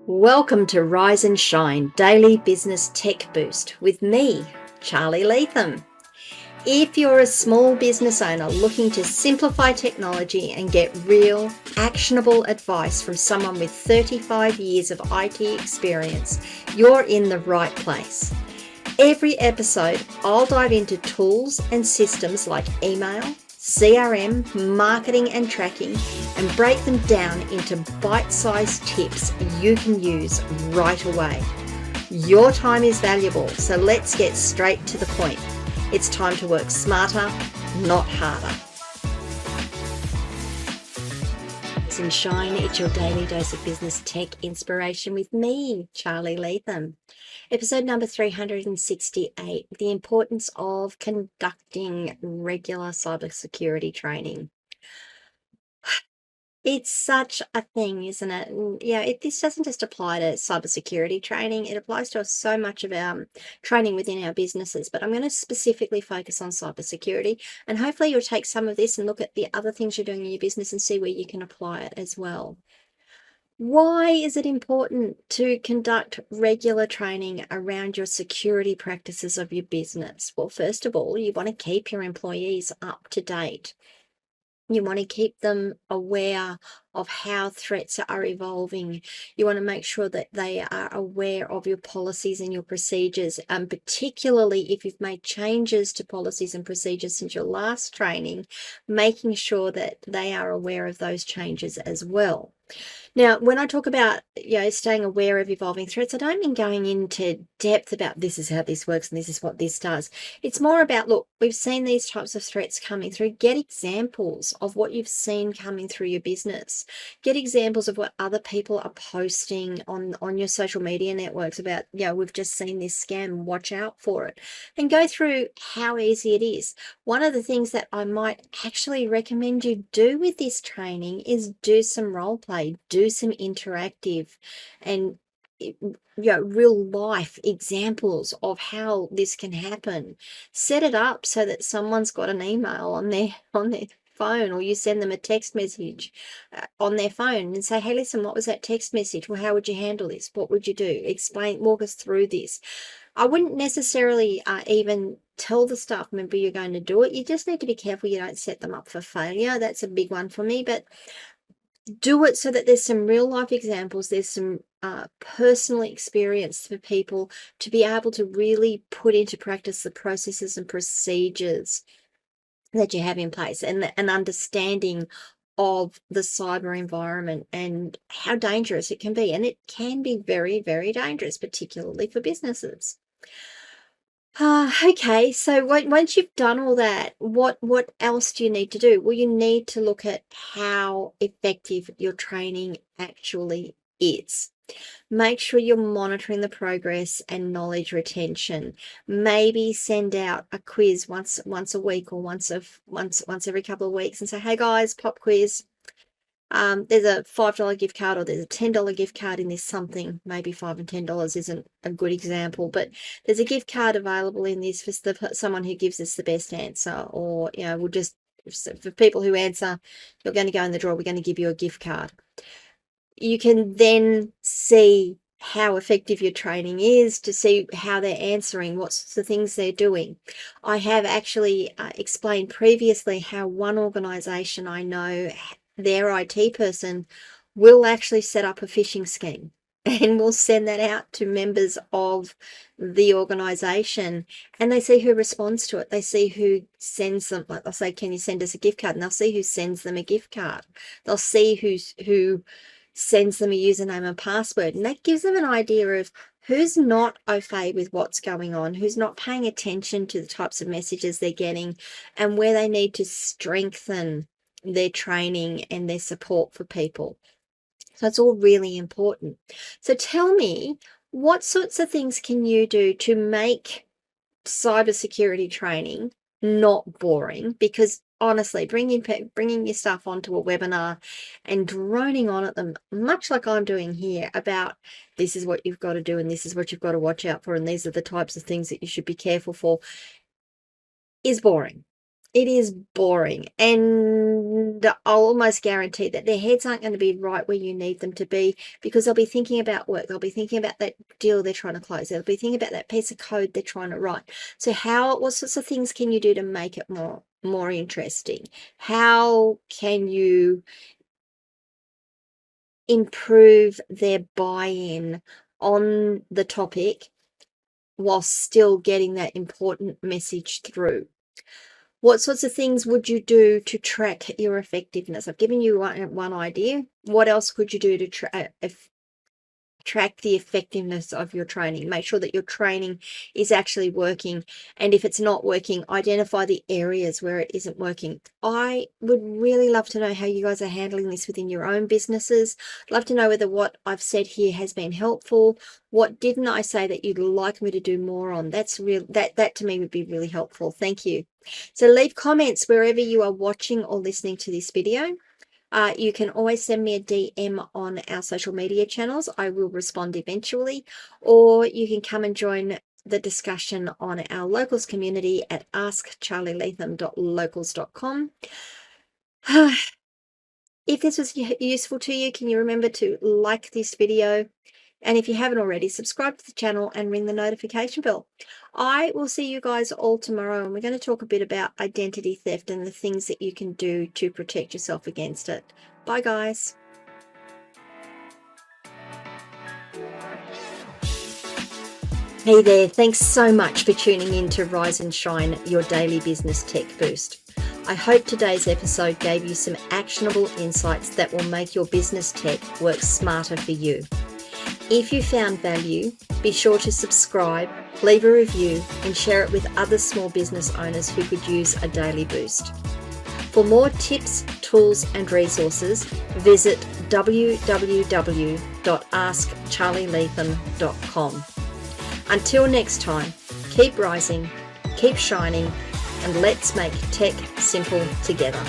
Welcome to Rise and Shine Daily Business Tech Boost with me, Charly Leetham. If you're a small business owner looking to simplify technology and get real, actionable advice from someone with 35 years of IT experience, you're in the right place. Every episode, I'll dive into tools and systems like email, CRM, marketing and tracking, and break them down into bite-sized tips you can use right away. Your time is valuable, so let's get straight to the point. It's time to work smarter, not harder. Rise and Shine, it's your daily dose of business tech inspiration with me, Charly Leetham. Episode number 368, the importance of conducting regular cybersecurity training. It's such a thing, isn't it? And yeah, this doesn't just apply to cybersecurity training. It applies to so much of our training within our businesses. But I'm going to specifically focus on cybersecurity. And hopefully you'll take some of this and look at the other things you're doing in your business and see where you can apply it as well. Why is it important to conduct regular training around your security practices of your business? Well, first of all, you want to keep your employees up to date. You want to keep them aware of how threats are evolving. You want to make sure that they are aware of your policies and your procedures, and particularly if you've made changes to policies and procedures since your last training, making sure that they are aware of those changes as well. Now, when I talk about, staying aware of evolving threats, I don't mean going into depth about this is how this works and this is what this does. It's more about, look, we've seen these types of threats coming through. Get examples of what you've seen coming through your business. Get examples of what other people are posting on your social media networks about, we've just seen this scam, watch out for it. And go through how easy it is. One of the things that I might actually recommend you do with this training is do some role play, do some interactive and real life examples of how this can happen. Set it up so that someone's got an email on their phone, or you send them a text message on their phone and say, hey, listen, what was that text message? Well, how would you handle this? What would you do? Walk us through this. I wouldn't necessarily even tell the staff member you're going to do it. You just need to be careful you don't set them up for failure. That's a big one for me, but do it so that there's some real life examples, there's some personal experience for people to be able to really put into practice the processes and procedures that you have in place, and an understanding of the cyber environment and how dangerous it can be. And it can be very, very dangerous, particularly for businesses. Okay, so once you've done all that, what else do you need to do? Well, you need to look at how effective your training actually is. Make sure you're monitoring the progress and knowledge retention. Maybe send out a quiz once a week, or once every couple of weeks, and say, hey guys, pop quiz. There's a $5 gift card, or there's a $10 gift card in this something. Maybe $5 and $10 isn't a good example, but there's a gift card available in this for someone who gives us the best answer, or we'll just, for people who answer, you're going to go in the draw, we're going to give you a gift card. You can then see how effective your training is, to see how they're answering, what's the things they're doing. I have actually explained previously how one organization I know, their IT person will actually set up a phishing scheme and will send that out to members of the organization, and they see who responds to it. They see who sends them, like they'll say, can you send us a gift card? And they'll see who sends them a gift card. They'll see who sends them a username and password, and that gives them an idea of who's not au fait with what's going on, who's not paying attention to the types of messages they're getting, and where they need to strengthen their training and their support for people. So it's all really important. So tell me, what sorts of things can you do to make cybersecurity training not boring? Because honestly, bringing your stuff onto a webinar and droning on at them, much like I'm doing here, about this is what you've got to do and this is what you've got to watch out for and these are the types of things that you should be careful for, is boring. It is boring, and I'll almost guarantee that their heads aren't going to be right where you need them to be, because they'll be thinking about work. They'll be thinking about that deal they're trying to close. They'll be thinking about that piece of code they're trying to write. So what sorts of things can you do to make it more interesting? How can you improve their buy-in on the topic while still getting that important message through? What sorts of things would you do to track your effectiveness? I've given you one idea. What else could you do to track the effectiveness of your training? Make sure that your training is actually working. And if it's not working, identify the areas where it isn't working. I would really love to know how you guys are handling this within your own businesses. I'd love to know whether what I've said here has been helpful. What didn't I say that you'd like me to do more on? That to me would be really helpful. Thank you. So leave comments wherever you are watching or listening to this video. You can always send me a DM on our social media channels. I will respond eventually, or you can come and join the discussion on our locals community at askcharlyleetham.locals.com. If this was useful to you, can you remember to like this video? And if you haven't already, subscribe to the channel and ring the notification bell. I will see you guys all tomorrow, and we're going to talk a bit about identity theft and the things that you can do to protect yourself against it. Bye, guys. Hey there, thanks so much for tuning in to Rise and Shine, your daily business tech boost. I hope today's episode gave you some actionable insights that will make your business tech work smarter for you. If you found value, be sure to subscribe, leave a review, and share it with other small business owners who could use a daily boost. For more tips, tools, and resources, visit www.askcharlyleetham.com. Until next time, keep rising, keep shining, and let's make tech simple together.